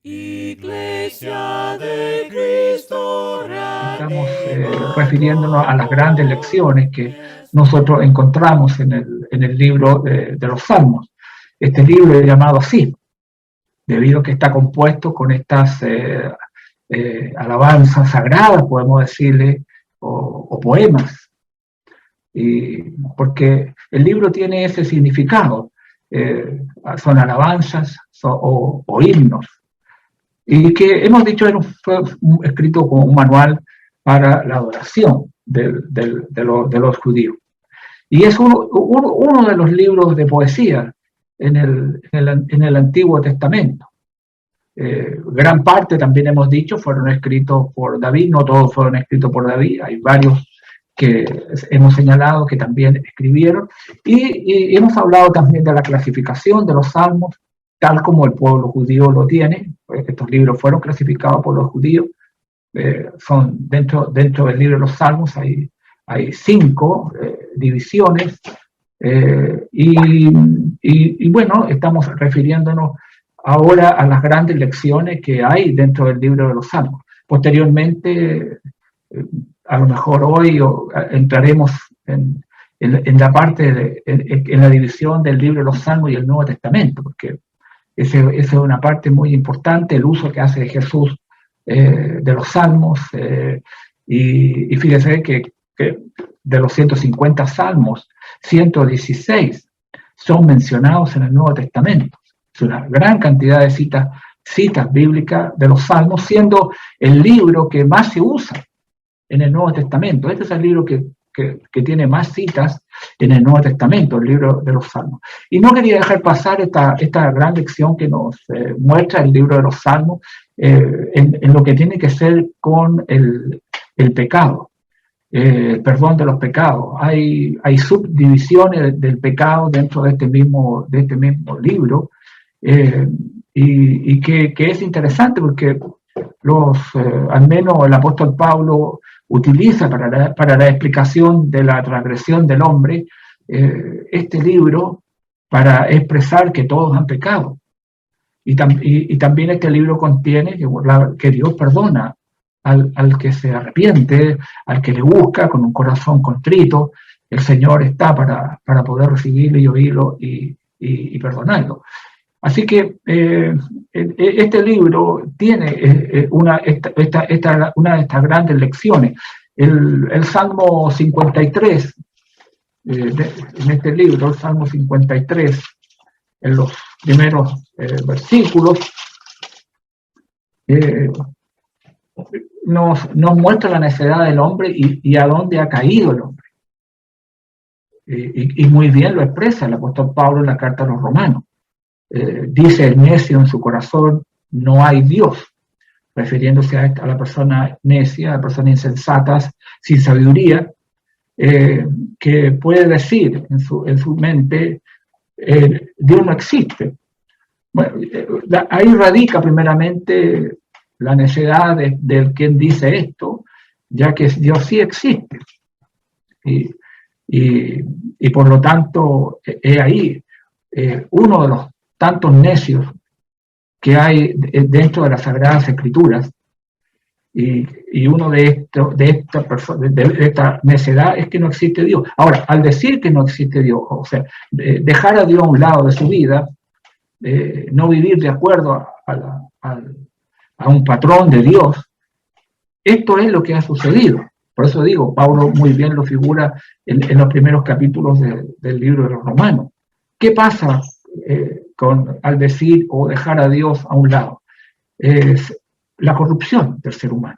Iglesia de Cristo Estamos refiriéndonos a las grandes lecciones que nosotros encontramos en el libro de los Salmos. Este libro es llamado así, debido a que está compuesto con estas alabanzas sagradas, podemos decirle, o poemas. Porque el libro tiene ese significado, son alabanzas o himnos. Y que hemos dicho fue escrito como un manual para la adoración de los judíos. Y es uno de los libros de poesía en el Antiguo Testamento. Gran parte, también hemos dicho, fueron escritos por David, no todos fueron escritos por David, hay varios que hemos señalado que también escribieron, y hemos hablado también de la clasificación de los salmos, tal como el pueblo judío lo tiene. Estos libros fueron clasificados por los judíos, son dentro del libro de los Salmos hay 5 divisiones, y bueno, estamos refiriéndonos ahora a las grandes lecciones que hay dentro del libro de los Salmos. Posteriormente, a lo mejor hoy entraremos en la parte en la división del libro de los Salmos y el Nuevo Testamento, porque esa es una parte muy importante, el uso que hace Jesús de los salmos, y fíjese que de los 150 salmos, 116 son mencionados en el Nuevo Testamento. Es una gran cantidad de citas bíblicas de los salmos, siendo el libro que más se usa en el Nuevo Testamento. Este es el libro que tiene más citas en el Nuevo Testamento, el libro de los Salmos. Y no quería dejar pasar esta gran lección que nos muestra el libro de los Salmos en lo que tiene que ser con el pecado, el perdón de los pecados. Hay subdivisiones del pecado dentro de este mismo libro, y que es interesante porque al menos el apóstol Pablo utiliza para la explicación de la transgresión del hombre este libro para expresar que todos han pecado. Y también este libro contiene que Dios perdona al que se arrepiente, al que le busca con un corazón contrito. El Señor está para poder recibirlo y oírlo y perdonarlo. Así que este libro tiene una de estas grandes lecciones. El Salmo 53, en este libro, el Salmo 53, en los primeros versículos, nos muestra la necedad del hombre y a dónde ha caído el hombre. Y muy bien lo expresa el apóstol Pablo en la carta a los Romanos. Dice el necio en su corazón, no hay Dios, refiriéndose a la persona necia, a la persona insensata, sin sabiduría, que puede decir en su mente, Dios no existe. Bueno, ahí radica primeramente la necedad del quien dice esto, ya que Dios sí existe. Y por lo tanto, es ahí uno de los tantos necios que hay dentro de las Sagradas Escrituras, y uno de esta necedad es que no existe Dios. Ahora, al decir que no existe Dios, o sea, dejar a Dios a un lado de su vida, no vivir de acuerdo a un patrón de Dios, esto es lo que ha sucedido. Por eso digo, Pablo muy bien lo figura en los primeros capítulos del libro de los Romanos. ¿Qué pasa al decir o dejar a Dios a un lado? Es la corrupción del ser humano.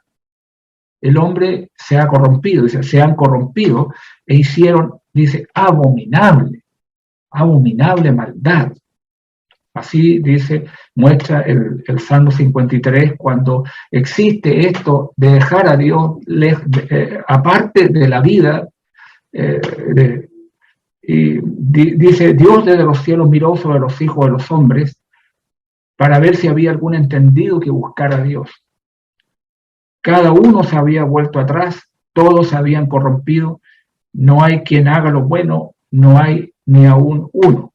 El hombre se ha corrompido, dice, se han corrompido e hicieron, dice, abominable maldad. Así dice, muestra el Salmo 53, cuando existe esto de dejar a Dios aparte de la vida. Y dice, Dios desde los cielos miró sobre los hijos de los hombres para ver si había algún entendido que buscara a Dios. Cada uno se había vuelto atrás, todos se habían corrompido, no hay quien haga lo bueno, no hay ni aún uno.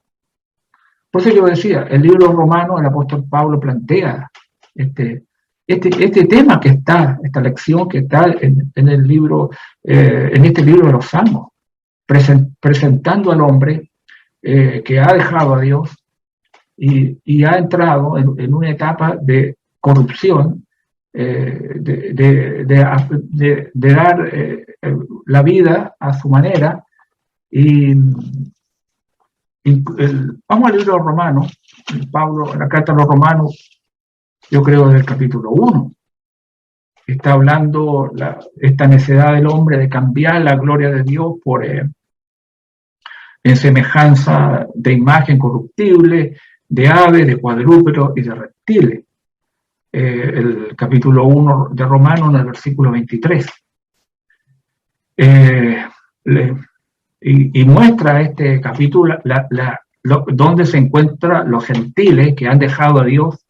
Por eso yo decía, el libro romano, el apóstol Pablo plantea este tema que está, esta lección que está en el libro, en este libro de los Salmos, presentando al hombre que ha dejado a Dios y ha entrado en una etapa de corrupción, de dar la vida a su manera. Y vamos al libro de Romanos, Pablo, en la carta a los Romanos, yo creo del capítulo 1, está hablando esta necedad del hombre de cambiar la gloria de Dios por en semejanza de imagen corruptible, de aves, de cuadrúpedos y de reptiles. El capítulo 1 de Romanos, en el versículo 23. Y muestra este capítulo donde se encuentran los gentiles que han dejado a Dios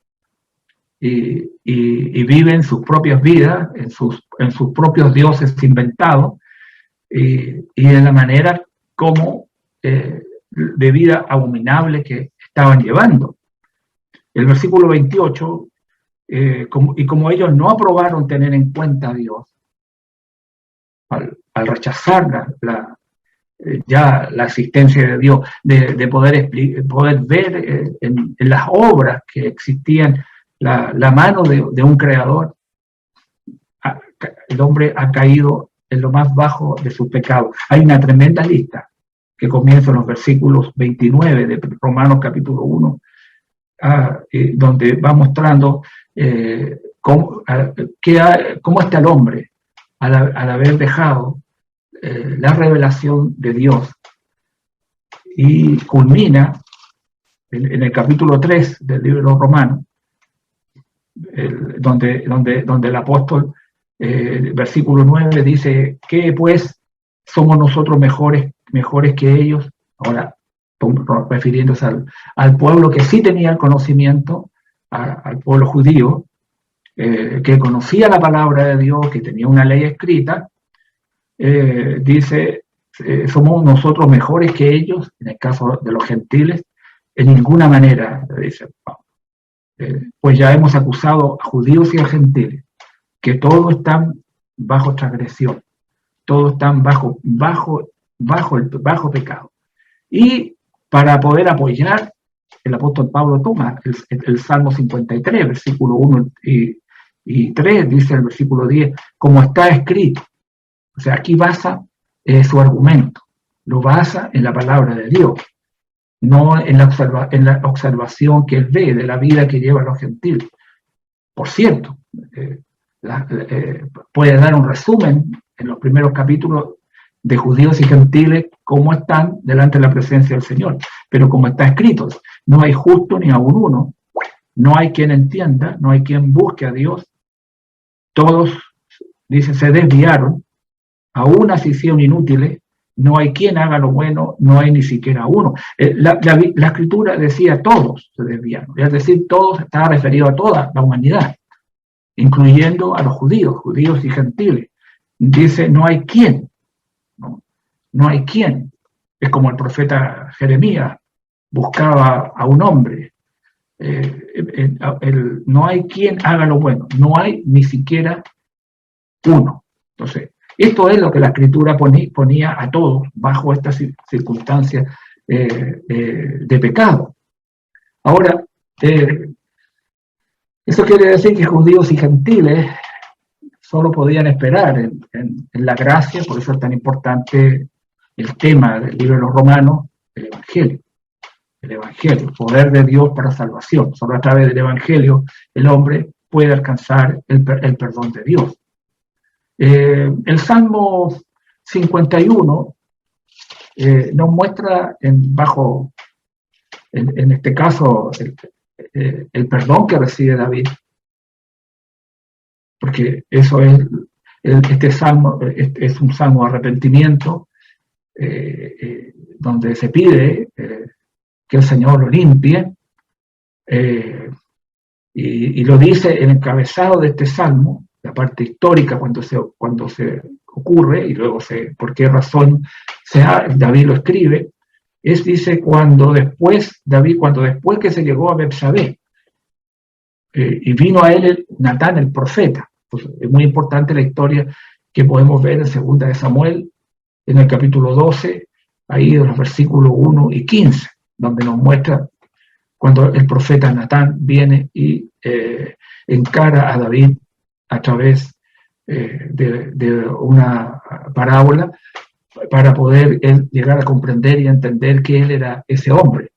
y viven sus propias vidas, en sus propios dioses inventados, y en la manera como de vida abominable que estaban llevando. El versículo 28, como ellos no aprobaron tener en cuenta a Dios, al rechazar ya la existencia de Dios, de poder ver en las obras que existían la mano de un creador, el hombre ha caído en lo más bajo de su pecado. Hay una tremenda lista que comienza en los versículos 29 de Romanos capítulo 1, donde va mostrando cómo está el hombre al haber dejado la revelación de Dios, y culmina en el capítulo 3 del libro de los Romanos, donde el apóstol, versículo 9, dice que pues somos nosotros mejores que ellos, ahora refiriéndose al pueblo que sí tenía el conocimiento, al pueblo judío, que conocía la palabra de Dios, que tenía una ley escrita. Dice, somos nosotros mejores que ellos, en el caso de los gentiles, en ninguna manera, dice Pablo. Pues ya hemos acusado a judíos y a gentiles, que todos están bajo transgresión, todos están bajo pecado. Y para poder apoyar, el apóstol Pablo toma el Salmo 53, versículo 1 y 3, dice el versículo 10, como está escrito. O sea, aquí basa su argumento, lo basa en la palabra de Dios, no en la observación que él ve de la vida que llevan los gentiles. Por cierto, puede dar un resumen en los primeros capítulos de judíos y gentiles cómo están delante de la presencia del Señor. Pero como está escrito, no hay justo ni aun uno, no hay quien entienda, no hay quien busque a Dios. Todos, dice, se desviaron, aún así hicieron inútiles, no hay quien haga lo bueno, no hay ni siquiera uno. La escritura decía todos se desviaron, es decir, todos estaba referido a toda la humanidad, incluyendo a los judíos y gentiles. Dice, no hay quien, no hay quien. Es como el profeta Jeremías buscaba a un hombre. No hay quien haga lo bueno, no hay ni siquiera uno. Entonces, esto es lo que la escritura ponía a todos bajo estas circunstancias de pecado. Ahora, eso quiere decir que judíos y gentiles solo podían esperar en la gracia, por eso es tan importante el tema del libro de los Romanos, el Evangelio, el poder de Dios para salvación. Solo a través del Evangelio el hombre puede alcanzar el perdón de Dios. El Salmo 51 nos muestra en este caso el perdón que recibe David, porque eso es este salmo, es un salmo de arrepentimiento, donde se pide que el Señor lo limpie, y lo dice el encabezado de este salmo, la parte histórica cuando se ocurre, y luego por qué razón David lo escribe, dice cuando después que se llegó a Betsabé, y vino a él Natán el profeta. Pues es muy importante la historia que podemos ver en 2 de Samuel, en el capítulo 12, ahí en los versículos 1 y 15, donde nos muestra cuando el profeta Natán viene y encara a David a través de una parábola para poder él llegar a comprender y entender que él era ese hombre.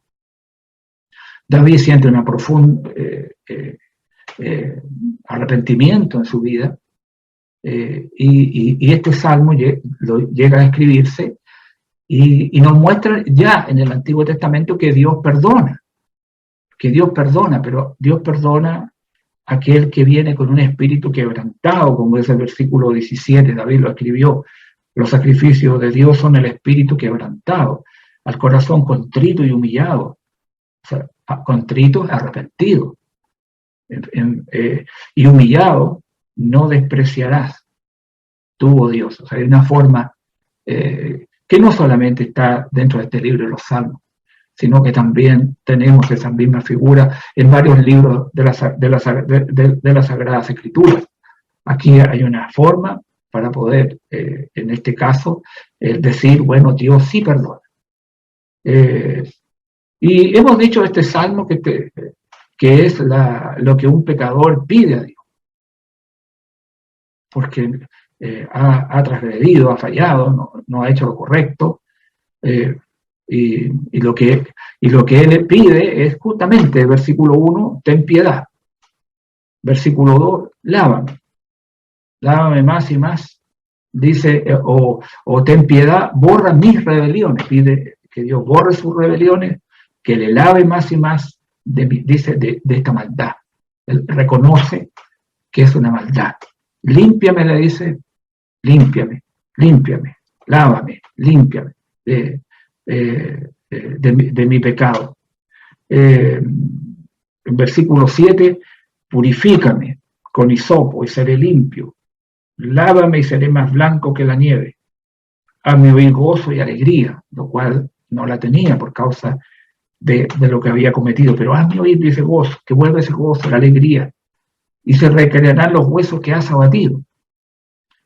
David siente un profundo arrepentimiento en su vida, y este salmo llega a escribirse y nos muestra ya en el Antiguo Testamento que Dios perdona, pero Dios perdona a aquel que viene con un espíritu quebrantado, como es el versículo 17, David lo escribió: los sacrificios de Dios son el espíritu quebrantado, al corazón contrito y humillado. O sea, contrito, arrepentido, y humillado no despreciarás tú, oh Dios. O sea, hay una forma que no solamente está dentro de este libro de los Salmos, sino que también tenemos esa misma figura en varios libros de las Sagradas Escrituras. Aquí hay una forma para poder, en este caso, decir, bueno, Dios sí perdona. Y hemos dicho este salmo que es lo que un pecador pide a Dios, porque ha transgredido, ha fallado, no ha hecho lo correcto, y lo que él pide es justamente, versículo 1, ten piedad. Versículo 2, lávame más y más. Dice, o ten piedad, borra mis rebeliones. Pide que Dios borre sus rebeliones, que le lave más y más, de esta maldad. Él reconoce que es una maldad. Límpiame, le dice, límpiame, lávame, límpiame de mi pecado. En versículo 7, purifícame con hisopo y seré limpio. Lávame y seré más blanco que la nieve. Hazme oír gozo y alegría, lo cual no la tenía por causa de lo que había cometido. Pero hazme oír, dice, gozo, que vuelva ese gozo, la alegría, y se recrearán los huesos que has abatido.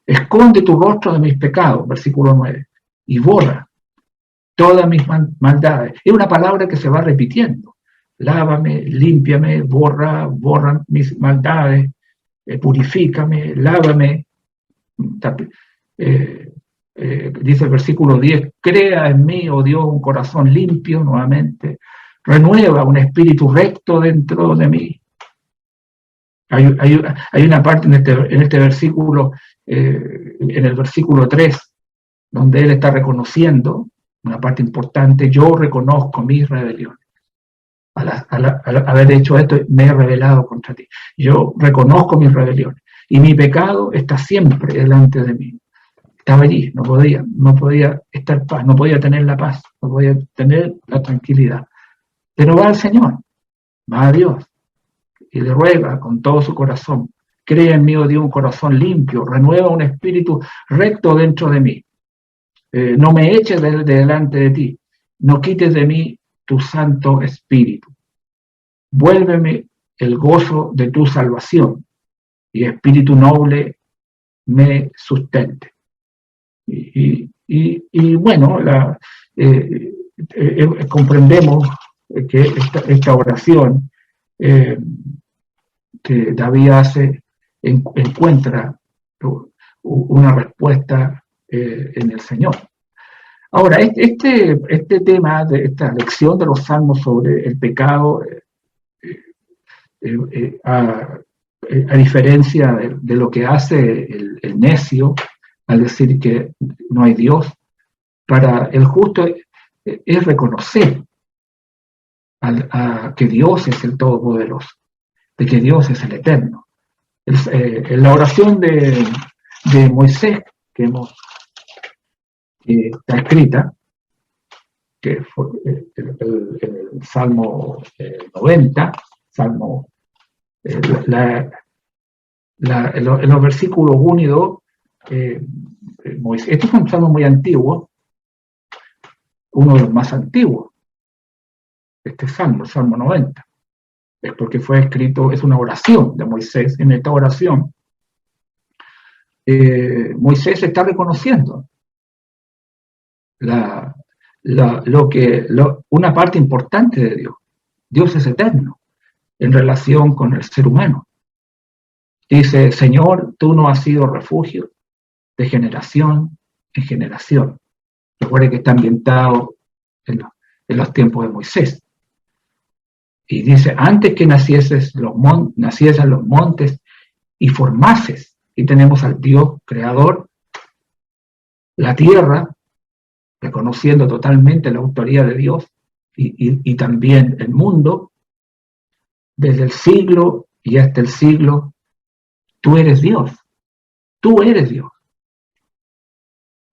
Esconde tu rostro de mis pecados, versículo 9, y borra todas mis maldades. Es una palabra que se va repitiendo. Lávame, límpiame, borra mis maldades, purifícame, lávame. Dice el versículo 10, crea en mí, oh Dios, un corazón limpio nuevamente, renueva un espíritu recto dentro de mí. Hay una parte en este versículo, en el versículo 3, donde él está reconociendo una parte importante: yo reconozco mis rebeliones. Al haber hecho esto, me he rebelado contra ti. Yo reconozco mis rebeliones y mi pecado está siempre delante de mí. Estaba allí, no podía estar paz, no podía tener la paz, no podía tener la tranquilidad. Pero va al Señor, va a Dios y le ruega con todo su corazón: crea en mí, oh Dios, un corazón limpio, renueva un espíritu recto dentro de mí. No me eches de delante de ti, no quites de mí tu santo espíritu. Vuélveme el gozo de tu salvación, y espíritu noble me sustente. Y bueno, comprendemos que esta oración que David hace encuentra una respuesta en el Señor. Ahora, este tema de esta lección de los salmos sobre el pecado, a diferencia de lo que hace el necio al decir que no hay Dios, para el justo es reconocer que Dios es el Todopoderoso, de que Dios es el Eterno. En la oración de Moisés, que está escrita, que fue el Salmo 90, Salmo, en los versículos 1 y 2, Moisés, este es un salmo muy antiguo, uno de los más antiguos, este salmo, el Salmo 90. es porque fue escrito, es una oración de Moisés. En esta oración, Moisés está reconociendo una parte importante de Dios. Dios es eterno en relación con el ser humano. Dice, Señor, tú no has sido refugio de generación en generación. Recuerde que está ambientado en los tiempos de Moisés. Y dice, antes que naciesen los montes y formases, y tenemos al Dios creador, la tierra, reconociendo totalmente la autoría de Dios, y también el mundo, desde el siglo y hasta el siglo, tú eres Dios. Tú eres Dios.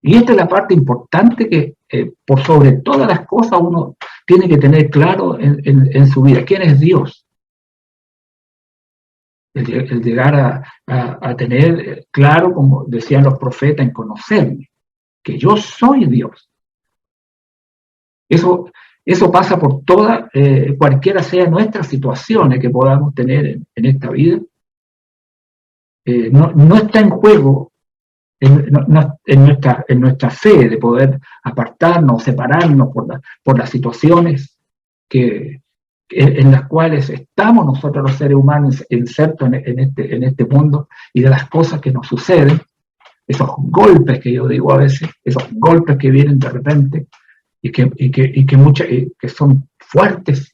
Y esta es la parte importante que, por sobre todas las cosas, uno tiene que tener claro en su vida. ¿Quién es Dios? El llegar a tener claro, como decían los profetas, en conocerme, que yo soy Dios. Eso pasa por toda, cualquiera sea nuestras situaciones que podamos tener en esta vida. No está en juego en nuestra fe de poder apartarnos, separarnos por las situaciones en las cuales estamos nosotros los seres humanos insertos en este mundo, y de las cosas que nos suceden, esos golpes que yo digo a veces, esos golpes que vienen de repente y que son fuertes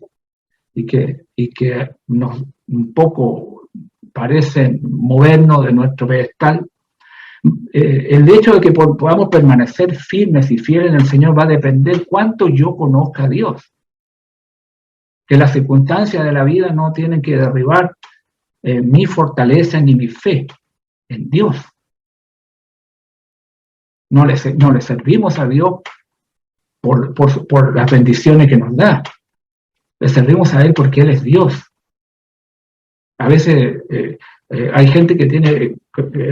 y que nos un poco parecen movernos de nuestro pedestal. El hecho de que podamos permanecer firmes y fieles en el Señor va a depender cuánto yo conozca a Dios. Que las circunstancias de la vida no tienen que derribar mi fortaleza ni mi fe en Dios. No le servimos a Dios por las bendiciones que nos da. Le servimos a Él porque Él es Dios. A veces hay gente que tiene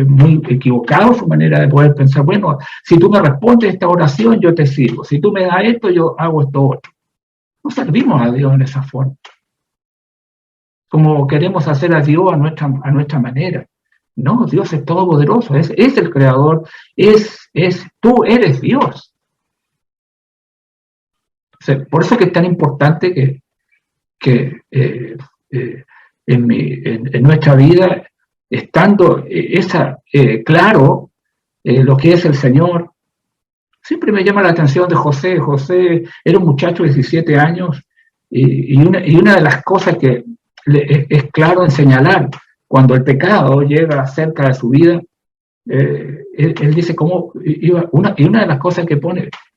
muy equivocado su manera de poder pensar, bueno, si tú me respondes esta oración, yo te sirvo. Si tú me das esto, yo hago esto otro. No servimos a Dios en esa forma. Como queremos hacer a Dios a nuestra manera. No, Dios es todopoderoso, es el creador, tú eres Dios. O sea, por eso es que es tan importante que en nuestra vida, estando claro lo que es el Señor. Siempre me llama la atención de José. José era un muchacho de 17 años y una de las cosas que es claro en señalar cuando el pecado llega cerca de su vida, él dice cómo iba, y una de las cosas que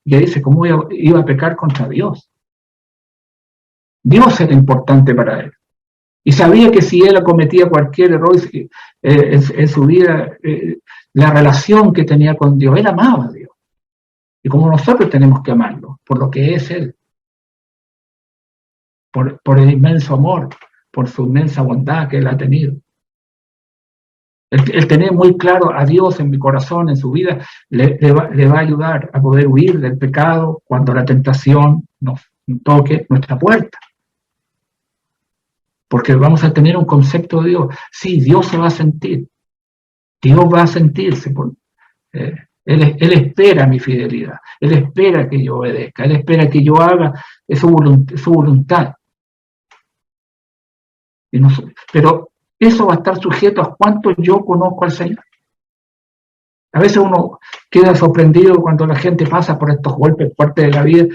dice cómo iba a pecar contra Dios. Dios era importante para él. Y sabía que si él cometía cualquier error en su vida, la relación que tenía con Dios, él amaba a Dios. Y como nosotros tenemos que amarlo, por lo que es Él, por el inmenso amor, por su inmensa bondad que Él ha tenido. El tener muy claro a Dios en mi corazón, en su vida, le va a ayudar a poder huir del pecado cuando la tentación nos toque nuestra puerta. Porque vamos a tener un concepto de Dios. Sí, Dios se va a sentir. Dios va a sentirse. Él espera mi fidelidad. Él espera que yo obedezca. Él espera que yo haga su voluntad. Pero eso va a estar sujeto a cuánto yo conozco al Señor. A veces uno queda sorprendido cuando la gente pasa por estos golpes fuertes de la vida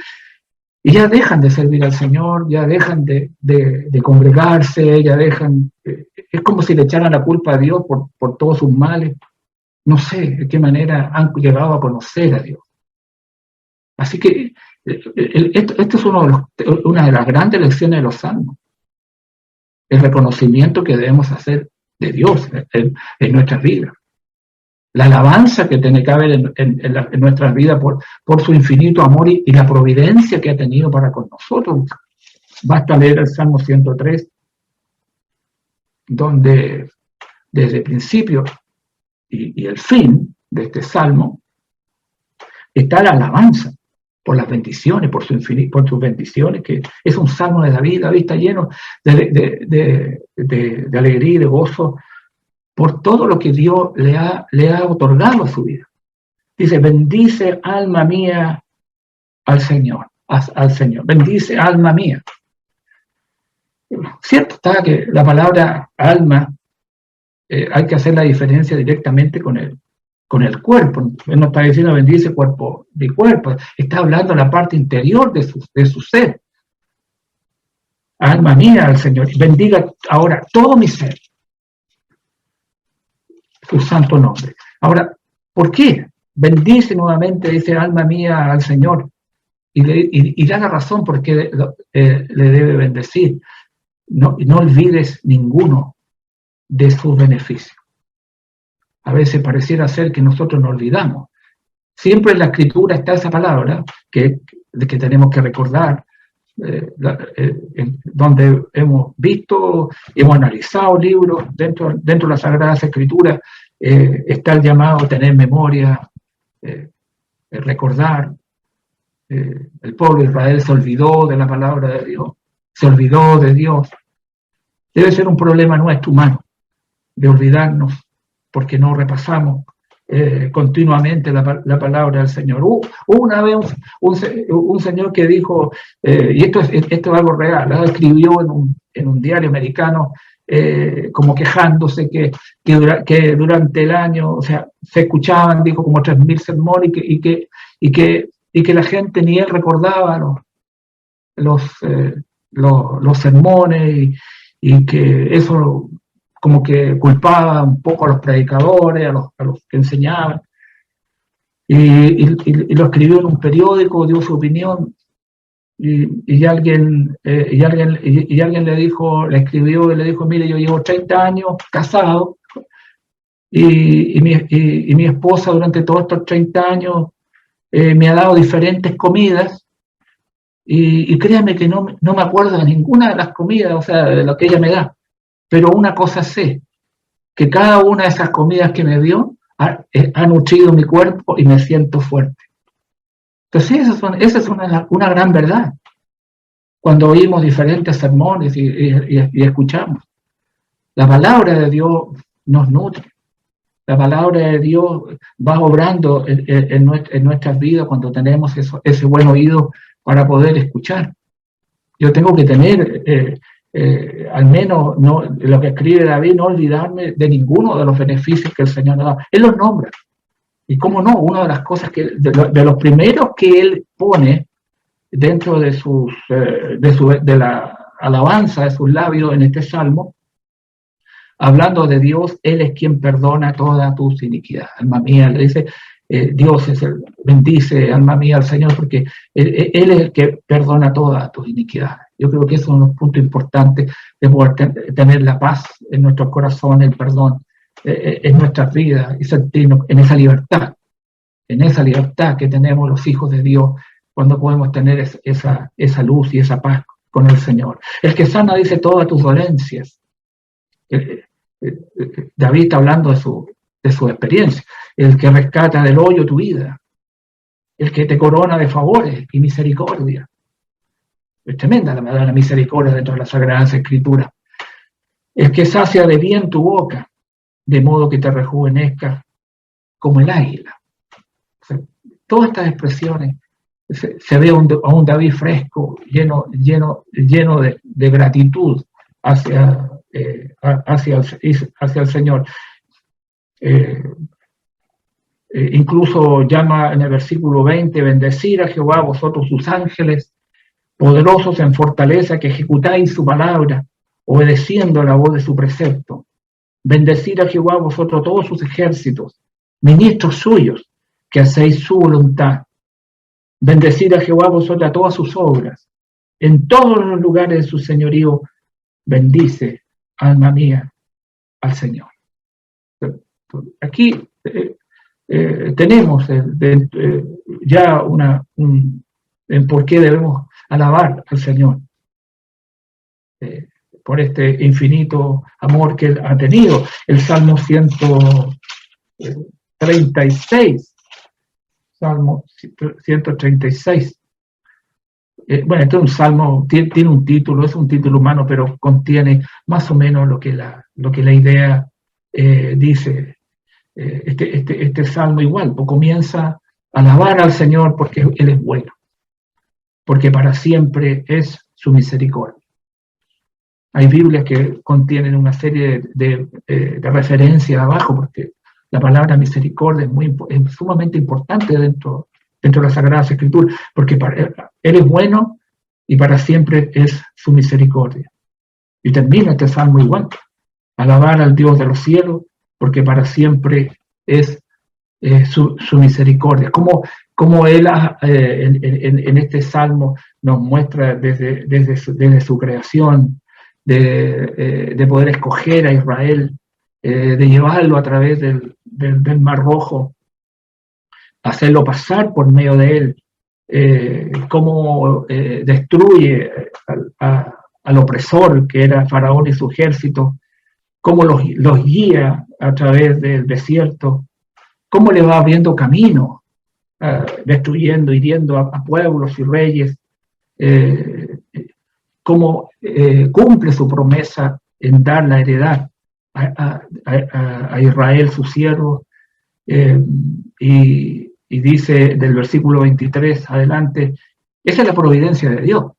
y ya dejan de servir al Señor, ya dejan de congregarse, ya dejan... Es como si le echaran la culpa a Dios por todos sus males. No sé de qué manera han llegado a conocer a Dios. Así que esto es una de las grandes lecciones de los salmos. El reconocimiento que debemos hacer de Dios en nuestras vidas. La alabanza que tiene que haber en nuestras vidas por su infinito amor y la providencia que ha tenido para con nosotros. Basta leer el Salmo 103, donde desde el principio y el fin de este salmo está la alabanza. por las bendiciones, por sus bendiciones, que es un salmo de David. David está lleno de alegría y de gozo por todo lo que Dios le ha otorgado a su vida. Dice, bendice alma mía al Señor, bendice alma mía. Cierto está que la palabra alma hay que hacer la diferencia directamente con el cuerpo. Él no está diciendo bendice cuerpo de cuerpo, está hablando de la parte interior de su ser. Alma mía al Señor, bendiga ahora todo mi ser, su santo nombre. Ahora, ¿por qué? Bendice nuevamente, dice alma mía al Señor, y da la razón por qué le debe bendecir. No olvides ninguno de sus beneficios. A veces pareciera ser que nosotros nos olvidamos. Siempre en la Escritura está esa palabra que tenemos que recordar, donde hemos visto, hemos analizado libros dentro de las Sagradas Escrituras, está el llamado a tener memoria, recordar. El pueblo de Israel se olvidó de la palabra de Dios, se olvidó de Dios. Debe ser un problema nuestro humano, de olvidarnos, porque no repasamos continuamente la palabra del Señor. Una vez un señor que dijo, y esto es algo real, escribió en un diario americano, como quejándose que durante el año, o sea, se escuchaban, dijo, como 3.000 sermones y que la gente ni él recordaba los sermones y que eso como que culpaba un poco a los predicadores, a los que enseñaban, y lo escribió en un periódico, dio su opinión, y alguien le escribió y le dijo, mire, yo llevo 30 años casado, y mi esposa durante todos estos 30 años me ha dado diferentes comidas, y créame que no me acuerdo de ninguna de las comidas, o sea, de lo que ella me da. Pero una cosa sé, que cada una de esas comidas que me dio ha nutrido mi cuerpo y me siento fuerte. Entonces esa es una gran verdad. Cuando oímos diferentes sermones y escuchamos, la palabra de Dios nos nutre. La palabra de Dios va obrando en nuestras vidas cuando tenemos ese buen oído para poder escuchar. Yo tengo que tener... al menos lo que escribe David, no olvidarme de ninguno de los beneficios que el Señor nos da. Él los nombra. Y cómo no, una de las cosas de los primeros que él pone dentro de la alabanza de sus labios en este salmo, hablando de Dios, Él es quien perdona todas tus iniquidades. Alma mía, le dice, Dios bendice, alma mía, al Señor, porque Él es el que perdona todas tus iniquidades. Yo creo que eso es un punto importante de poder tener la paz en nuestros corazones, el perdón en nuestras vidas y sentirnos en esa libertad que tenemos los hijos de Dios cuando podemos tener esa luz y esa paz con el Señor. El que sana, dice, todas tus dolencias. David está hablando de su experiencia. El que rescata del hoyo tu vida. El que te corona de favores y misericordia. Es tremenda la misericordia dentro de las Sagradas Escrituras. El que sacia de bien tu boca, de modo que te rejuvenezca como el águila. O sea, todas estas expresiones se ve a un David fresco, lleno de gratitud hacia el Señor. Incluso llama en el versículo 20, bendecir a Jehová vosotros sus ángeles, poderosos en fortaleza, que ejecutáis su palabra, obedeciendo la voz de su precepto. Bendecir a Jehová vosotros todos sus ejércitos, ministros suyos, que hacéis su voluntad. Bendecir a Jehová vosotros todas sus obras. En todos los lugares de su señorío, bendice, alma mía, al Señor. Aquí tenemos ya en por qué debemos alabar al Señor, por este infinito amor que Él ha tenido. El Salmo 136 Salmo 136. Bueno, este es un salmo, tiene un título, es un título humano, pero contiene más o menos lo que la idea dice. Este salmo igual, pues comienza a alabar al Señor porque Él es bueno, porque para siempre es su misericordia. Hay Biblias que contienen una serie de referencias abajo, porque la palabra misericordia es sumamente importante dentro de la Sagrada Escritura, porque Él es bueno y para siempre es su misericordia. Y termina este salmo igual, alabar al Dios de los cielos, porque para siempre es su misericordia. Como Él en este salmo nos muestra desde su creación, de poder escoger a Israel, de llevarlo a través del Mar Rojo, hacerlo pasar por medio de él, cómo destruye al opresor que era Faraón y su ejército, cómo los guía a través del desierto, cómo le va abriendo camino, destruyendo, hiriendo a pueblos y reyes, cómo cumple su promesa en dar la heredad a Israel, su siervo, y dice del versículo 23 adelante, esa es la providencia de Dios,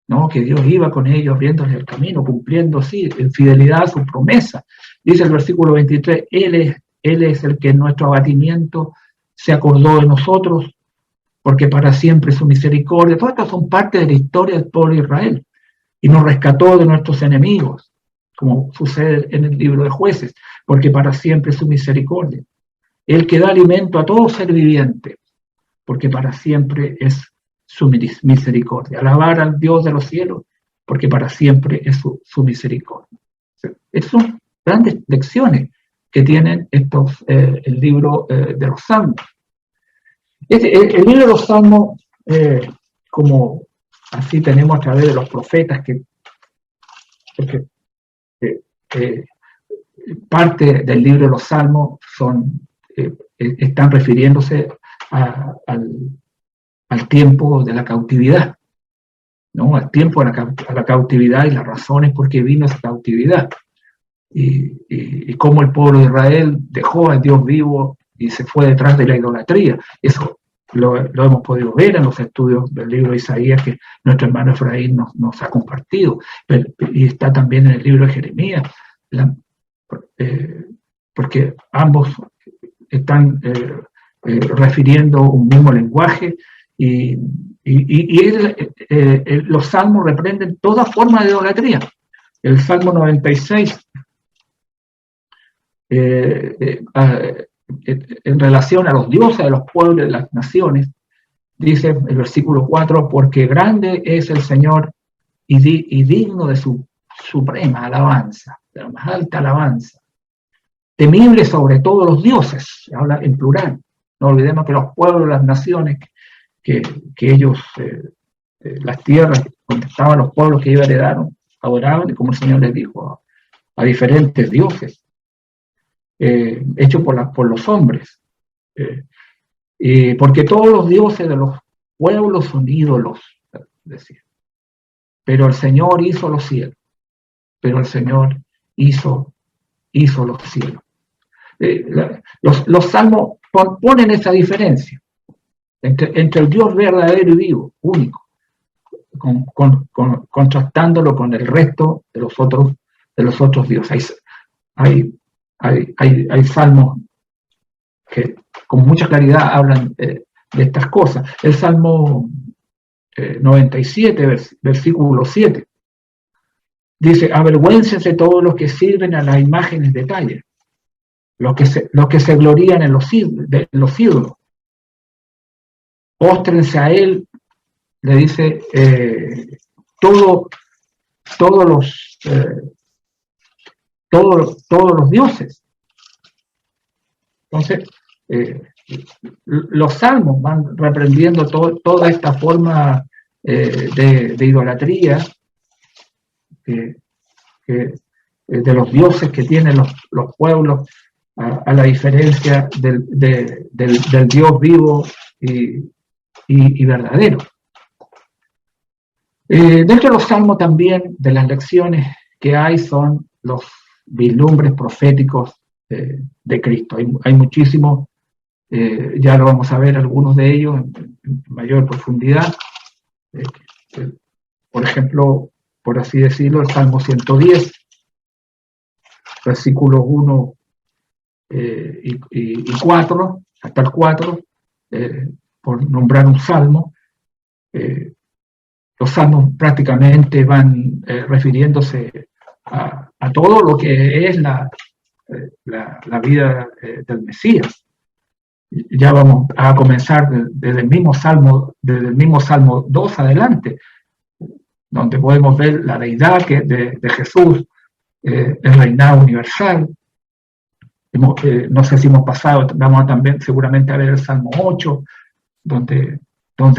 ¿no? Que Dios iba con ellos, abriéndoles el camino, cumpliendo así, en fidelidad a su promesa. Dice el versículo 23, Él es el que en nuestro abatimiento se acordó de nosotros, porque para siempre su misericordia. Todas estas son parte de la historia del pueblo de Israel, y nos rescató de nuestros enemigos, como sucede en el libro de Jueces, porque para siempre su misericordia. El que da alimento a todo ser viviente, porque para siempre es su misericordia. Alabar al Dios de los cielos, porque para siempre es su misericordia. Estas son grandes lecciones que tienen el libro de los Salmos. El libro de los Salmos, como así tenemos a través de los profetas, porque parte del libro de los Salmos están refiriéndose al tiempo de la cautividad, ¿no? Al tiempo a la cautividad y las razones por qué vino esa cautividad. Y cómo el pueblo de Israel dejó al Dios vivo y se fue detrás de la idolatría. Eso lo hemos podido ver en los estudios del libro de Isaías que nuestro hermano Efraín nos ha compartido, y está también en el libro de Jeremías, porque ambos están refiriendo un mismo lenguaje, y los salmos reprenden toda forma de idolatría. El Salmo 96, en relación a los dioses de los pueblos de las naciones, dice el versículo 4, porque grande es el Señor y digno de su suprema alabanza, de la más alta alabanza, temible sobre todos los dioses, habla en plural. No olvidemos que los pueblos de las naciones, que ellos, las tierras donde estaban los pueblos que ellos heredaron, adoraban, y como el Señor les dijo, a diferentes dioses, hechos por los hombres. Porque todos los dioses de los pueblos son ídolos, decía. Pero el Señor hizo los cielos. Pero el Señor hizo los cielos. Los salmos ponen esa diferencia entre el Dios verdadero y vivo, único, contrastándolo con el resto de los otros dioses. Hay salmos que con mucha claridad hablan de estas cosas. El Salmo 97, versículo 7, dice, avergüéncense todos los que sirven a las imágenes de talla, los que se glorían en los ídolos. Póstrense a él, le dice, todos los dioses. Entonces, los salmos van reprendiendo toda esta forma de idolatría de los dioses que tienen los pueblos, a la diferencia del Dios vivo y verdadero. Dentro de los salmos también, de las lecciones que hay, son los vislumbres proféticos de Cristo. Hay muchísimos, ya lo vamos a ver algunos de ellos en mayor profundidad. Por ejemplo, por así decirlo, el Salmo 110, versículos 1 y 4, hasta el 4, por nombrar un salmo. Los salmos prácticamente van refiriéndose a todo lo que es la vida del Mesías. Ya vamos a comenzar desde el mismo Salmo 2 adelante, donde podemos ver la deidad de Jesús, el reinado universal. No sé si hemos pasado, vamos también seguramente a ver el Salmo 8, donde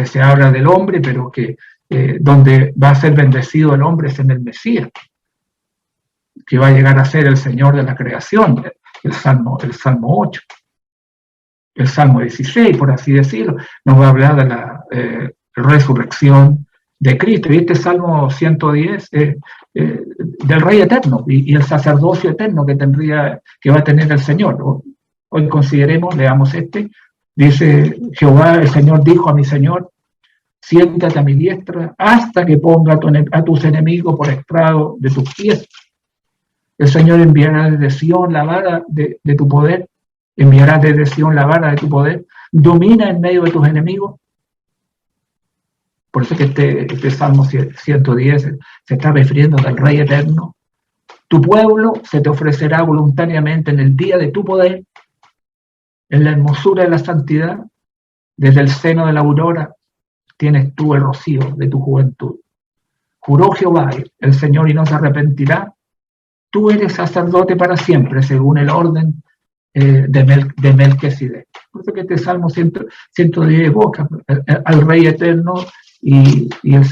se habla del hombre, pero que donde va a ser bendecido el hombre es en el Mesías, que va a llegar a ser el Señor de la creación, el Salmo 8. El Salmo 16, por así decirlo, nos va a hablar de la resurrección de Cristo. Y este Salmo 110 del Rey Eterno y el sacerdocio eterno que va a tener el Señor. Hoy consideremos, leamos dice: Jehová, el Señor, dijo a mi Señor: siéntate a mi diestra hasta que ponga a tus enemigos por estrado de tus pies. El Señor enviará desde Sión la vara de tu poder. Enviará desde Sión la vara de tu poder. Domina en medio de tus enemigos. Por eso que este Salmo 110 se está refiriendo al Rey Eterno. Tu pueblo se te ofrecerá voluntariamente en el día de tu poder, en la hermosura de la santidad. Desde el seno de la aurora tienes tú el rocío de tu juventud. Juró Jehová, el Señor, y no se arrepentirá. Tú eres sacerdote para siempre, según el orden de Melquisedec. Por eso que este Salmo 110 evoca al Rey Eterno y el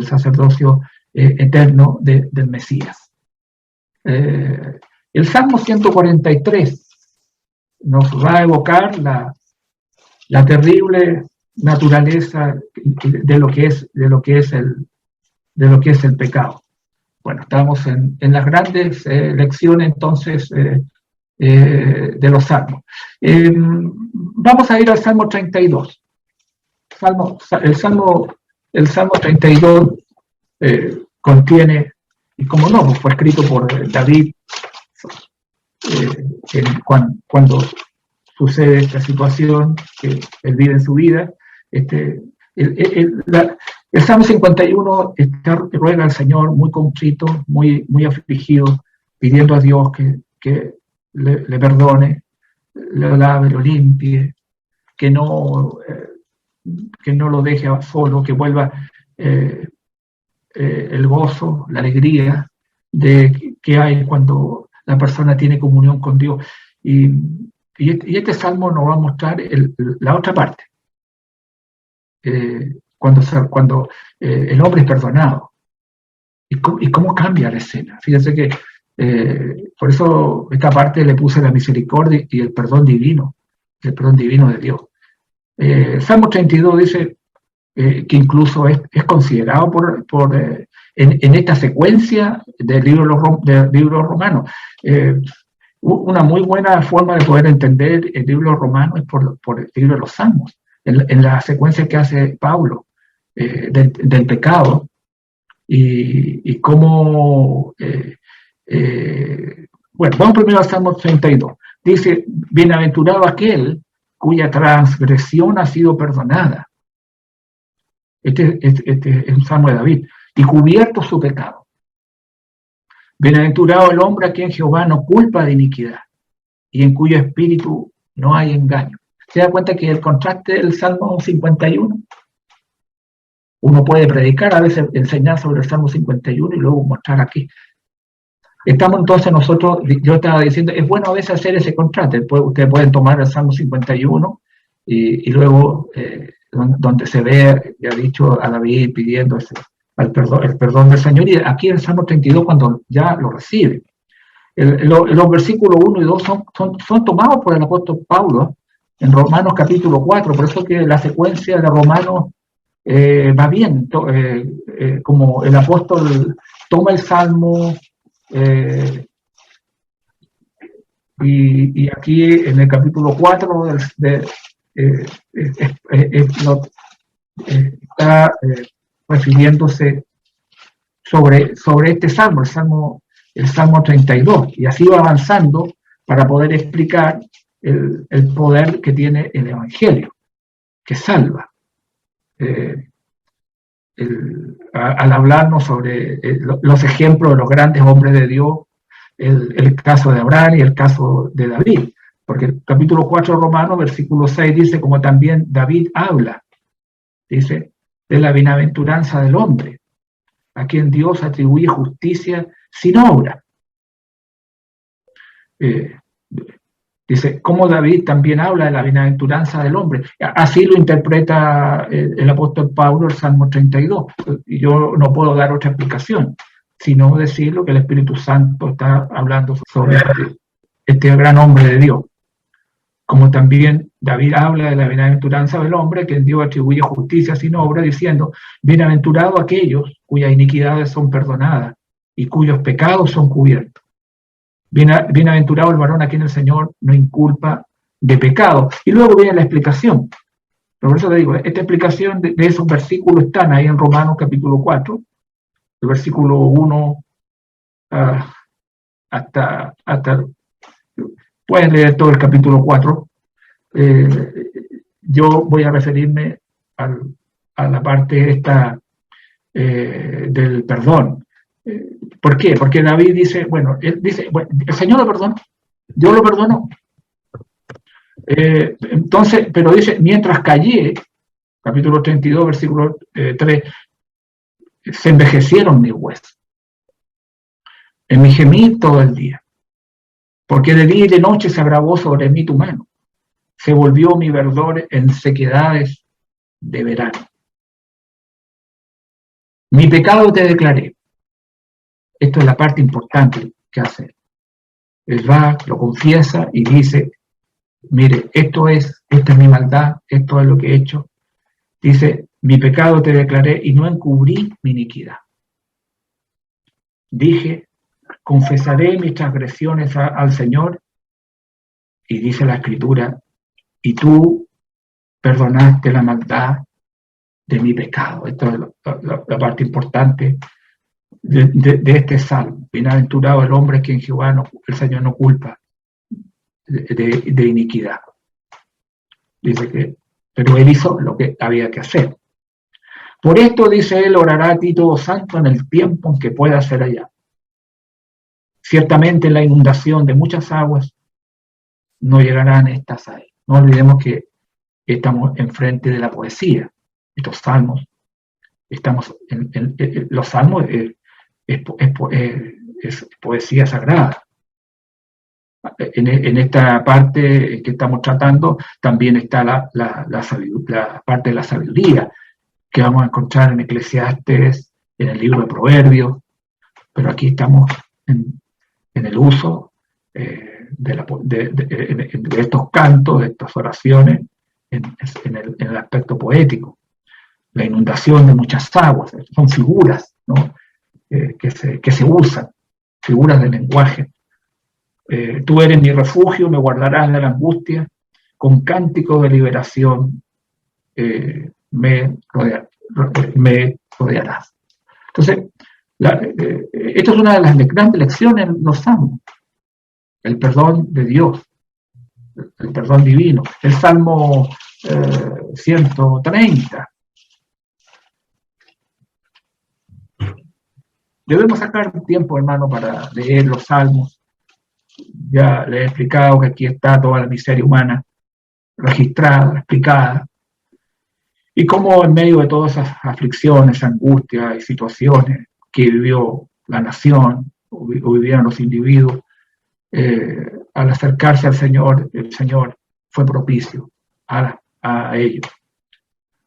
sacerdocio eterno del Mesías. El Salmo 143 nos va a evocar la terrible naturaleza de lo que es el pecado. Bueno, estamos en las grandes lecciones entonces de los salmos. Vamos a ir al Salmo 32. El Salmo 32 contiene, y como no, fue escrito por David cuando sucede esta situación que él vive en su vida. El Salmo 51 ruega al Señor muy contrito, muy afligido, pidiendo a Dios que le perdone, le lave, lo limpie, que no lo deje solo, que vuelva el gozo, la alegría que hay cuando la persona tiene comunión con Dios. Y este salmo nos va a mostrar la otra parte. Cuando el hombre es perdonado y cómo cambia la escena. Fíjense que por eso esta parte le puse la misericordia y el perdón divino de Dios. Salmo 32 dice que incluso es considerado en esta secuencia del libro romano. Una muy buena forma de poder entender el libro romano es por el libro de los Salmos, en la secuencia que hace Pablo del pecado y cómo... bueno, vamos primero al Salmo 32. Dice: bienaventurado aquel cuya transgresión ha sido perdonada. Este es un salmo de David. Y cubierto su pecado. Bienaventurado el hombre a quien Jehová no culpa de iniquidad y en cuyo espíritu no hay engaño. ¿Se da cuenta que el contraste del Salmo 51? Uno puede predicar, a veces enseñar sobre el Salmo 51 y luego mostrar aquí. Estamos entonces nosotros, yo estaba diciendo, es bueno a veces hacer ese contraste. Ustedes pueden tomar el Salmo 51 y luego donde se ve, ya dicho, a David pidiendo el perdón del Señor, y aquí en el Salmo 32 cuando ya lo recibe. Los versículos 1 y 2 son tomados por el apóstol Pablo en Romanos capítulo 4, por eso que la secuencia de Romanos va bien, como el apóstol toma el Salmo, y aquí en el capítulo 4 está refiriéndose sobre este salmo, el salmo 32, y así va avanzando para poder explicar el poder que tiene el Evangelio, que salva. Al hablarnos sobre los ejemplos de los grandes hombres de Dios, el caso de Abraham y el caso de David, porque el capítulo 4 de Romanos, versículo 6 dice, como también David habla, dice, de la bienaventuranza del hombre, a quien Dios atribuye justicia sin obra. Dice, como David también habla de la bienaventuranza del hombre. Así lo interpreta el apóstol Pablo, el Salmo 32. Y yo no puedo dar otra explicación, sino decir lo que el Espíritu Santo está hablando sobre este gran hombre de Dios. Como también David habla de la bienaventuranza del hombre, que Dios atribuye justicia sin obra, diciendo, bienaventurados aquellos cuyas iniquidades son perdonadas y cuyos pecados son cubiertos. Bienaventurado el varón a quien el Señor no inculpa de pecado. Y luego viene la explicación. Por eso te digo, esta explicación de esos versículos están ahí en Romanos capítulo 4, el versículo 1 hasta pueden leer todo el capítulo 4. Yo voy a referirme a la parte esta del perdón. ¿Por qué? Porque David dice, bueno, él dice, bueno, el Señor lo perdonó, yo lo perdono. Entonces, pero dice, mientras callé, capítulo 32, versículo 3, se envejecieron mis huesos. En mi gemir todo el día. Porque de día y de noche se agravó sobre mí tu mano. Se volvió mi verdor en sequedades de verano. Mi pecado te declaré. Esto es la parte importante que hace. Él va, lo confiesa y dice, mire, esta es mi maldad, esto es lo que he hecho. Dice, mi pecado te declaré y no encubrí mi iniquidad. Dije, confesaré mis transgresiones al Señor, y dice la Escritura, y tú perdonaste la maldad de mi pecado. Esto es la parte importante de este salmo. Bienaventurado el hombre que en Jehová el Señor no culpa de iniquidad. Dice que, pero él hizo lo que había que hacer. Por esto, dice él, orará a ti todo santo en el tiempo en que pueda ser allá. Ciertamente en la inundación de muchas aguas no llegarán estas a él. No olvidemos que estamos enfrente de la poesía. Estos salmos, estamos en los salmos es poesía sagrada. En esta parte que estamos tratando también está la parte de la sabiduría que vamos a encontrar en Eclesiastes, en el libro de Proverbios, pero aquí estamos en el uso de estos cantos, de estas oraciones, en el aspecto poético. La inundación de muchas aguas, son figuras, ¿no? que se usan, figuras del lenguaje. Tú eres mi refugio, me guardarás de la angustia, con cántico de liberación me rodearás. Entonces, esto es una de las grandes lecciones en los salmos, el perdón de Dios, el perdón divino. El Salmo 130. Debemos sacar un tiempo, hermano, para leer los salmos. Ya le he explicado que aquí está toda la miseria humana registrada, explicada, y cómo en medio de todas esas aflicciones, angustias y situaciones que vivió la nación o vivieron los individuos, al acercarse al Señor, el Señor fue propicio a ellos.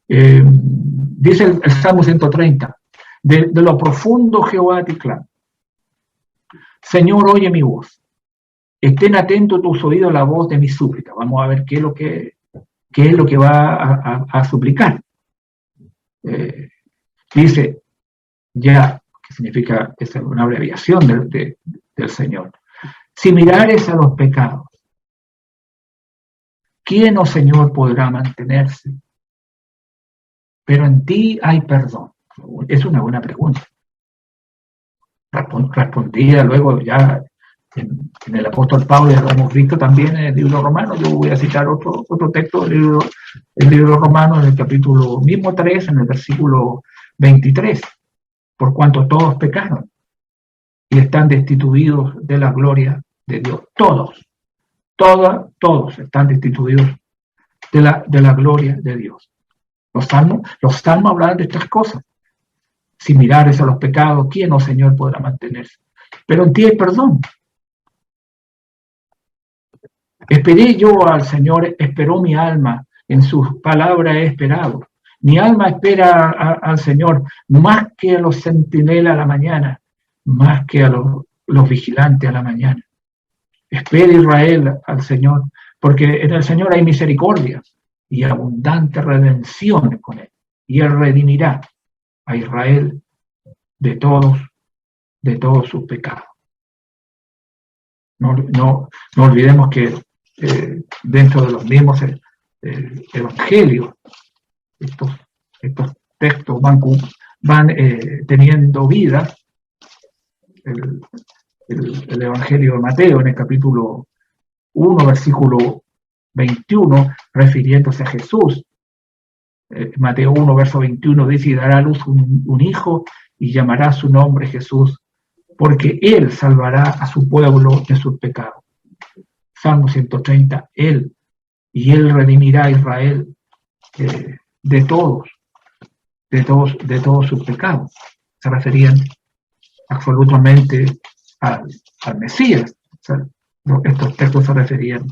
Dice el Salmo 130, de lo profundo Jehová te clama. Señor, oye mi voz. Estén atentos tus oídos a la voz de mi súplica. Vamos a ver qué es lo que ¿qué es lo que va a suplicar? Dice, ya, que significa, es una abreviación del Señor. Si mirares a los pecados, ¿quién, oh Señor, podrá mantenerse? Pero en ti hay perdón. Es una buena pregunta. Respondía luego ya en el apóstol Pablo, ya lo hemos visto también en el libro romano. Yo voy a citar otro texto del libro romano, en el capítulo mismo 3, en el versículo 23. Por cuanto todos pecaron y están destituidos de la gloria de Dios. Todos están destituidos de la gloria de Dios. Los salmos hablan de estas cosas. Si mirares a los pecados, ¿quién, oh Señor, podrá mantenerse? Pero en ti hay perdón. Esperé yo al Señor, esperó mi alma, en sus palabras he esperado. Mi alma espera al Señor más que a los centinelas a la mañana, más que a los vigilantes a la mañana. Espera Israel al Señor, porque en el Señor hay misericordia y abundante redención con él. Y él redimirá a Israel de todos sus pecados. No olvidemos que dentro de los mismos evangelios, estos textos van teniendo vida. El Evangelio de Mateo, en el capítulo 1, versículo 21, refiriéndose a Jesús. Mateo 1, verso 21 dice, y dará a luz un hijo y llamará su nombre Jesús, porque él salvará a su pueblo de sus pecados. Salmo 130, él redimirá a Israel de todos sus pecados. Se referían absolutamente al Mesías. O sea, estos textos se referían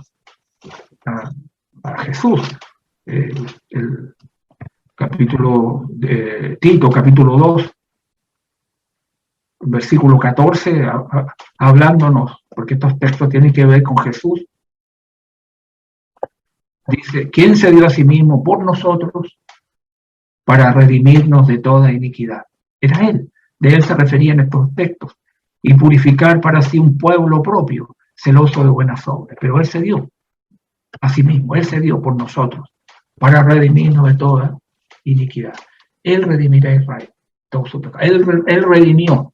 a Jesús. El capítulo de Tito, capítulo 2, versículo 14, hablándonos, porque estos textos tienen que ver con Jesús. Dice, ¿quién se dio a sí mismo por nosotros para redimirnos de toda iniquidad? Era Él, de Él se referían estos textos, y purificar para sí un pueblo propio, celoso de buenas obras. Pero Él se dio a sí mismo, Él se dio por nosotros, para redimirnos de toda iniquidad. Él redimirá a Israel, todo su pecado. Él redimió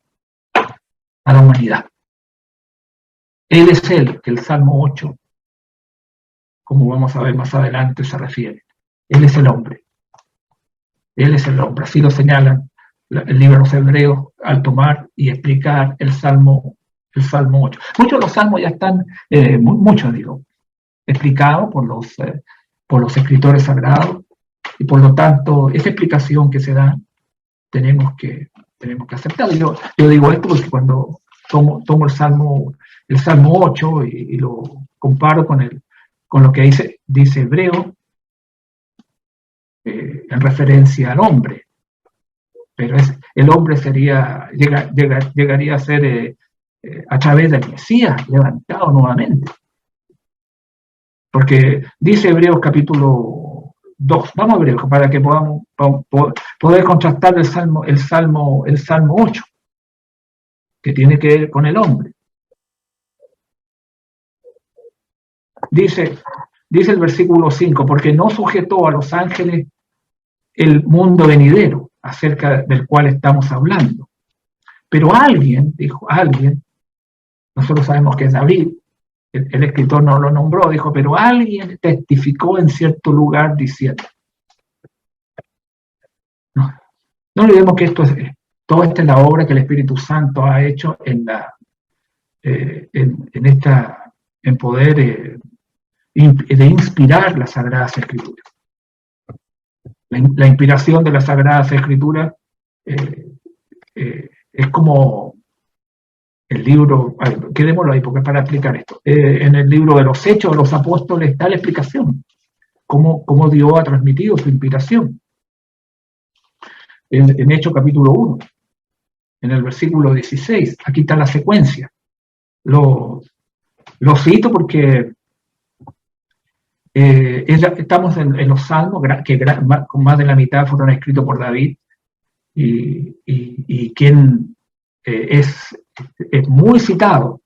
a la humanidad. Él es Él, que el Salmo 8, como vamos a ver más adelante, se refiere. Él es el hombre. Él es el hombre. Así lo señalan el libro de los Hebreos al tomar y explicar el Salmo 8. Muchos de los salmos ya están, explicados por los escritores sagrados, y por lo tanto, esa explicación que se da, tenemos que aceptarla. Yo digo esto porque cuando tomo el Salmo 8 y lo comparo con lo que dice Hebreo, en referencia al hombre, pero el hombre llegaría a ser a través del Mesías levantado nuevamente, porque dice Hebreos capítulo 2, vamos a Hebreos para que podamos poder contrastar el Salmo 8, que tiene que ver con el hombre. Dice el versículo 5, porque no sujetó a los ángeles el mundo venidero, acerca del cual estamos hablando. Pero alguien, nosotros sabemos que es David, el escritor no lo nombró, dijo, pero alguien testificó en cierto lugar diciendo. No olvidemos que toda esta es la obra que el Espíritu Santo ha hecho en poder de inspirar las Sagradas Escrituras. La inspiración de las Sagradas Escrituras es como el libro, quedémoslo ahí porque para explicar esto, en el libro de los Hechos de los Apóstoles está la explicación, cómo Dios ha transmitido su inspiración. En Hechos capítulo 1, en el versículo 16, aquí está la secuencia. Lo cito porque Estamos en los Salmos, que con más de la mitad fueron escritos por David, y quien es muy citado,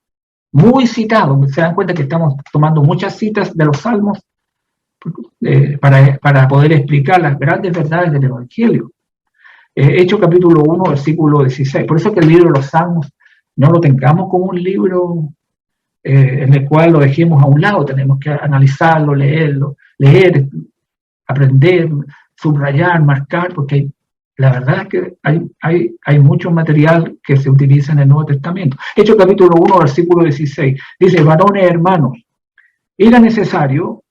muy citado. Se dan cuenta que estamos tomando muchas citas de los Salmos para poder explicar las grandes verdades del Evangelio. Hechos capítulo 1, versículo 16. Por eso que el libro de los Salmos no lo tengamos como un libro en el cual lo dejemos a un lado. Tenemos que analizarlo, leer, aprender, subrayar, marcar, porque la verdad es que hay mucho material que se utiliza en el Nuevo Testamento. Hechos capítulo 1, versículo 16. Dice: varones hermanos, era necesario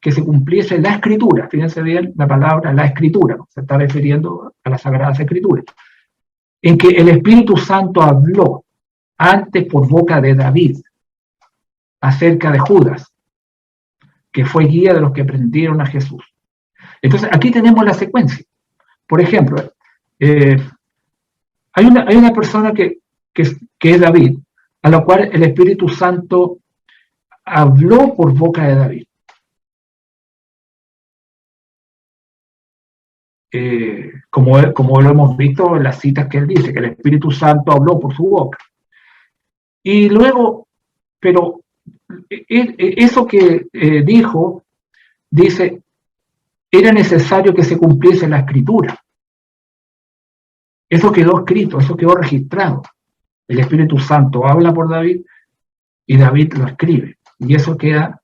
que se cumpliese la Escritura. Fíjense bien la palabra, la Escritura, se está refiriendo a las Sagradas Escrituras, en que el Espíritu Santo habló antes por boca de David acerca de Judas, que fue guía de los que prendieron a Jesús. Entonces, aquí tenemos la secuencia. Por ejemplo, hay una persona que es David, a la cual el Espíritu Santo habló por boca de David. Como lo hemos visto en las citas que él dice, que el Espíritu Santo habló por su boca. Y luego, pero eso que dijo, dice, era necesario que se cumpliese la Escritura. Eso quedó escrito, eso quedó registrado. El Espíritu Santo habla por David y David lo escribe. Y eso queda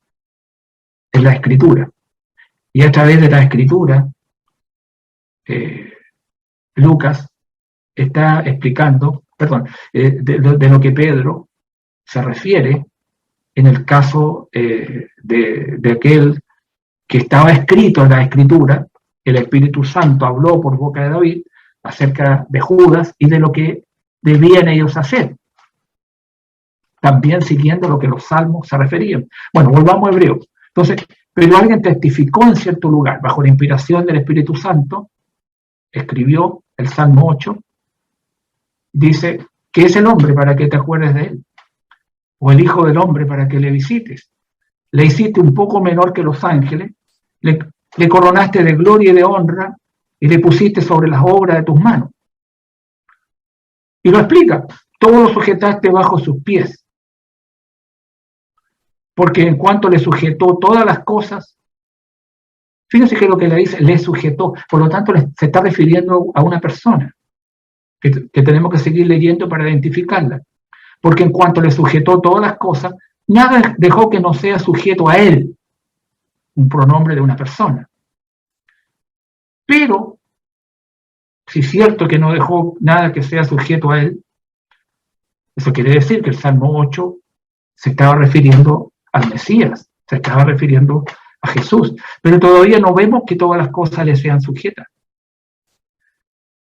en la Escritura. Y a través de la Escritura, Lucas está explicando, de lo que Pedro se refiere en el caso de aquel que estaba escrito en la Escritura. El Espíritu Santo habló por boca de David acerca de Judas y de lo que debían ellos hacer, también siguiendo lo que los salmos se referían. Bueno, volvamos a Hebreos. Entonces, pero alguien testificó en cierto lugar, bajo la inspiración del Espíritu Santo, escribió el Salmo 8, dice: ¿qué es el hombre para que te acuerdes de él? ¿O el hijo del hombre para que le visites? Le hiciste un poco menor que los ángeles, le coronaste de gloria y de honra, y le pusiste sobre las obras de tus manos. Y lo explica: todo lo sujetaste bajo sus pies, porque en cuanto le sujetó todas las cosas, fíjense que lo que le dice, le sujetó, por lo tanto se está refiriendo a una persona que tenemos que seguir leyendo para identificarla, porque en cuanto le sujetó todas las cosas, nada dejó que no sea sujeto a él, un pronombre de una persona. Pero, si es cierto que no dejó nada que sea sujeto a él, eso quiere decir que el Salmo 8 se estaba refiriendo al Mesías, se estaba refiriendo a Jesús, pero todavía no vemos que todas las cosas le sean sujetas.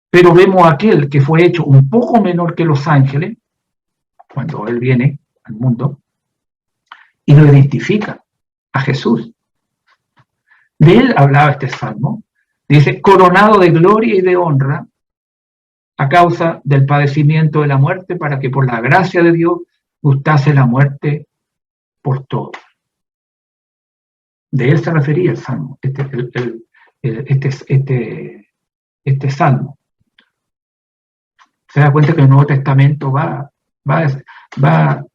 Pero vemos a aquel que fue hecho un poco menor que los ángeles, cuando él viene al mundo, y lo identifica a Jesús. De él hablaba este salmo, dice: coronado de gloria y de honra a causa del padecimiento de la muerte, para que por la gracia de Dios gustase la muerte por todos. De él se refería el salmo, este salmo. Se da cuenta que el Nuevo Testamento va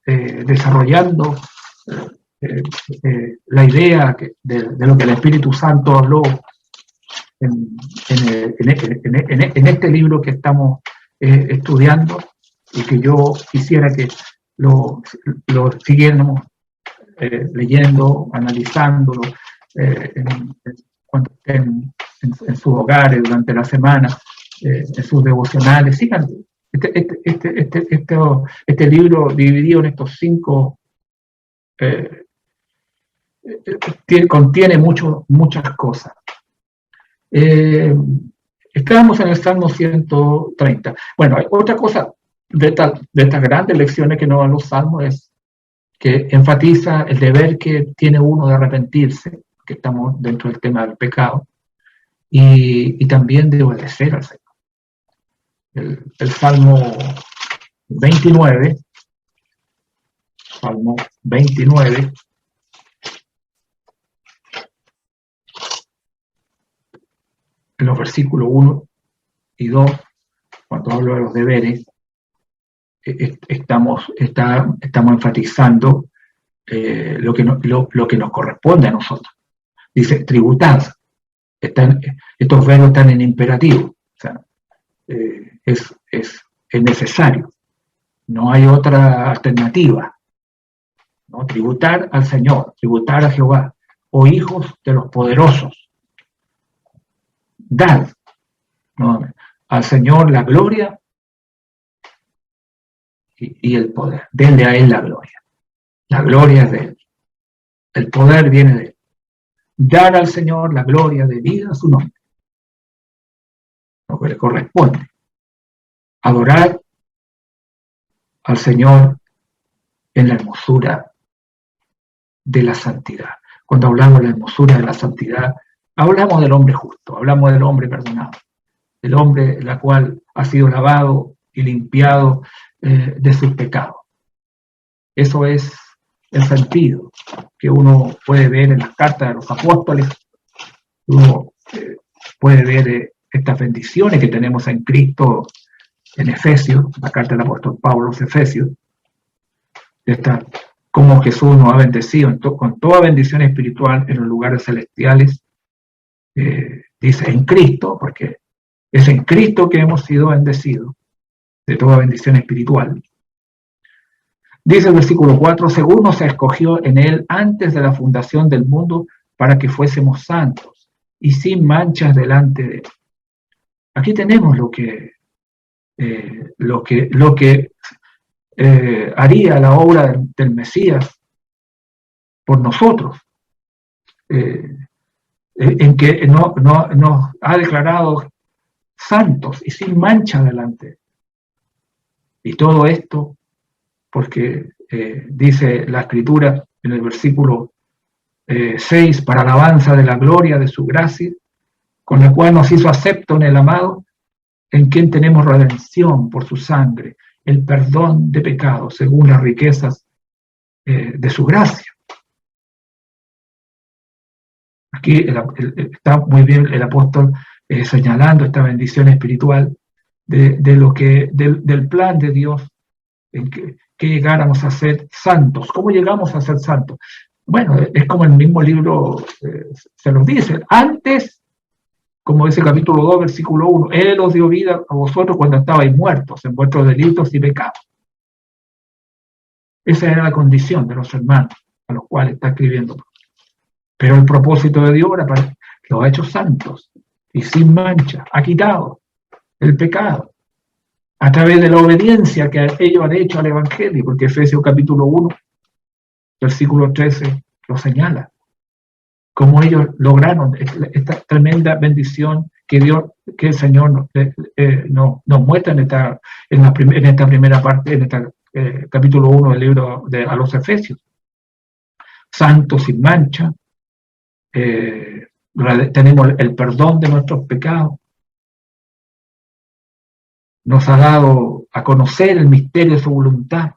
desarrollando la idea de lo que el Espíritu Santo habló en este libro que estamos estudiando, y que yo quisiera que lo siguiéramos leyendo, analizándolo cuando estén en sus hogares durante la semana, en sus devocionales. Sigan este libro dividido en estos 5, contiene muchas cosas. Estábamos en el Salmo 130. Bueno, hay otra cosa de estas grandes lecciones que nos dan los salmos, es que enfatiza el deber que tiene uno de arrepentirse, que estamos dentro del tema del pecado, y también de obedecer al Señor. El Salmo 29, en los versículos 1 y 2, cuando hablo de los deberes, estamos enfatizando lo que nos corresponde a nosotros. Dice, tributad. Estos verbos están en imperativo. O sea, es necesario. No hay otra alternativa, ¿no? Tributar al Señor, tributar a Jehová, o hijos de los poderosos. Dad, ¿no?, al Señor la gloria y el poder. Denle a Él la gloria. La gloria es de Él. El poder viene de Él. Dar al Señor la gloria debida a su nombre. Lo que le corresponde. Adorar al Señor en la hermosura de la santidad. Cuando hablamos de la hermosura de la santidad, hablamos del hombre justo, hablamos del hombre perdonado, del hombre la cual ha sido lavado y limpiado de sus pecados. Eso es el sentido que uno puede ver en las cartas de los apóstoles. Uno puede ver estas bendiciones que tenemos en Cristo en Efesios, la carta del apóstol Pablo a los Efesios, cómo Jesús nos ha bendecido con toda bendición espiritual en los lugares celestiales. Dice en Cristo, porque es en Cristo que hemos sido bendecidos de toda bendición espiritual. Dice el versículo 4, según nos escogió en Él antes de la fundación del mundo para que fuésemos santos y sin manchas delante de Él. Aquí tenemos lo que haría la obra del Mesías por nosotros, en que nos ha declarado santos y sin mancha delante. Y todo esto porque dice la Escritura en el versículo 6, para alabanza de la gloria de su gracia, con la cual nos hizo acepto en el amado, en quien tenemos redención por su sangre, el perdón de pecados según las riquezas de su gracia. Aquí está muy bien el apóstol señalando esta bendición espiritual del plan de Dios en que llegáramos a ser santos. ¿Cómo llegamos a ser santos? Bueno, es como el mismo libro se nos dice. Antes, como dice capítulo 2, versículo 1, Él os dio vida a vosotros cuando estabais muertos en vuestros delitos y pecados. Esa era la condición de los hermanos a los cuales está escribiendo. Pero el propósito de Dios era para los ha hecho santos y sin mancha, ha quitado el pecado a través de la obediencia que ellos han hecho al Evangelio, porque Efesios capítulo 1, versículo 13 lo señala. Cómo ellos lograron esta tremenda bendición que el Señor nos muestra en esta primera parte, en este capítulo 1 del libro a los Efesios. Santos sin mancha, tenemos el perdón de nuestros pecados, nos ha dado a conocer el misterio de su voluntad.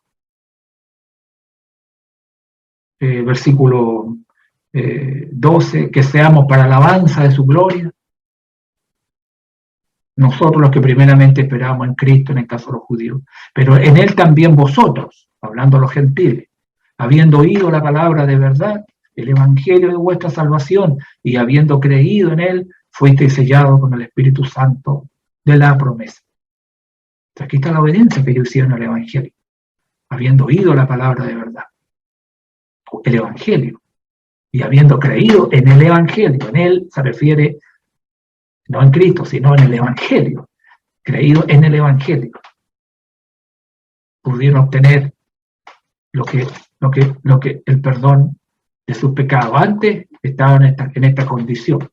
Versículo 12, que seamos para alabanza de su gloria. Nosotros los que primeramente esperábamos en Cristo, en el caso de los judíos, pero en Él también vosotros, hablando a los gentiles, habiendo oído la palabra de verdad, el evangelio de vuestra salvación, y habiendo creído en Él, fuisteis sellados con el Espíritu Santo de la promesa. Aquí está la obediencia que ellos hicieron al evangelio, habiendo oído la palabra de verdad, el evangelio, y habiendo creído en el evangelio. En Él se refiere no en Cristo, sino en el evangelio. Creído en el evangelio, pudieron obtener lo que el perdón de sus pecados. Antes estaban en esta condición,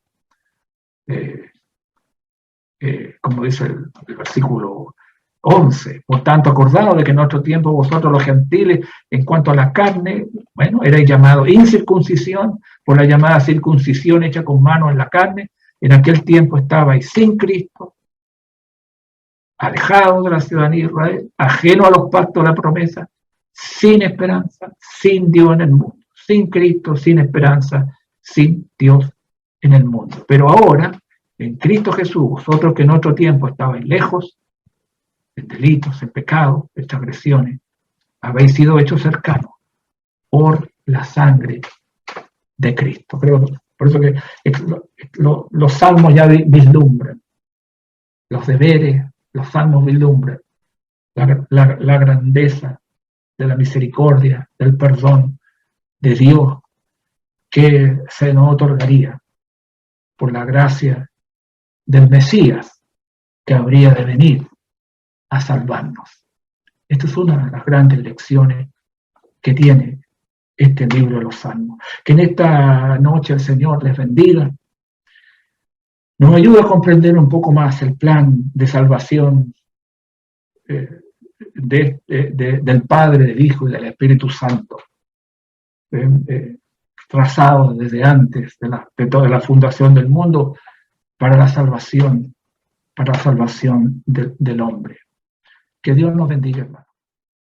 como dice el versículo 11, por tanto, acordado de que en nuestro tiempo vosotros los gentiles, en cuanto a la carne, bueno, erais llamados incircuncisión por la llamada circuncisión hecha con manos en la carne. En aquel tiempo estabais sin Cristo, alejados de la ciudadanía de Israel, ajenos a los pactos de la promesa, sin esperanza, sin Dios en el mundo, sin Cristo, sin esperanza, sin Dios en el mundo. Pero ahora En Cristo Jesús, vosotros que en otro tiempo estabais lejos, en delitos, en pecados, en transgresiones, habéis sido hechos cercanos por la sangre de Cristo. Creo, por eso que los salmos ya vislumbran, los deberes, los salmos vislumbran la grandeza de la misericordia, del perdón de Dios que se nos otorgaría por la gracia del Mesías que habría de venir a salvarnos. Esta es una de las grandes lecciones que tiene este libro de los Salmos. Que en esta noche el Señor les bendiga, nos ayude a comprender un poco más el plan de salvación del Padre, del Hijo y del Espíritu Santo, trazado desde antes de toda la fundación del mundo para la salvación del hombre. Que Dios nos bendiga, hermano.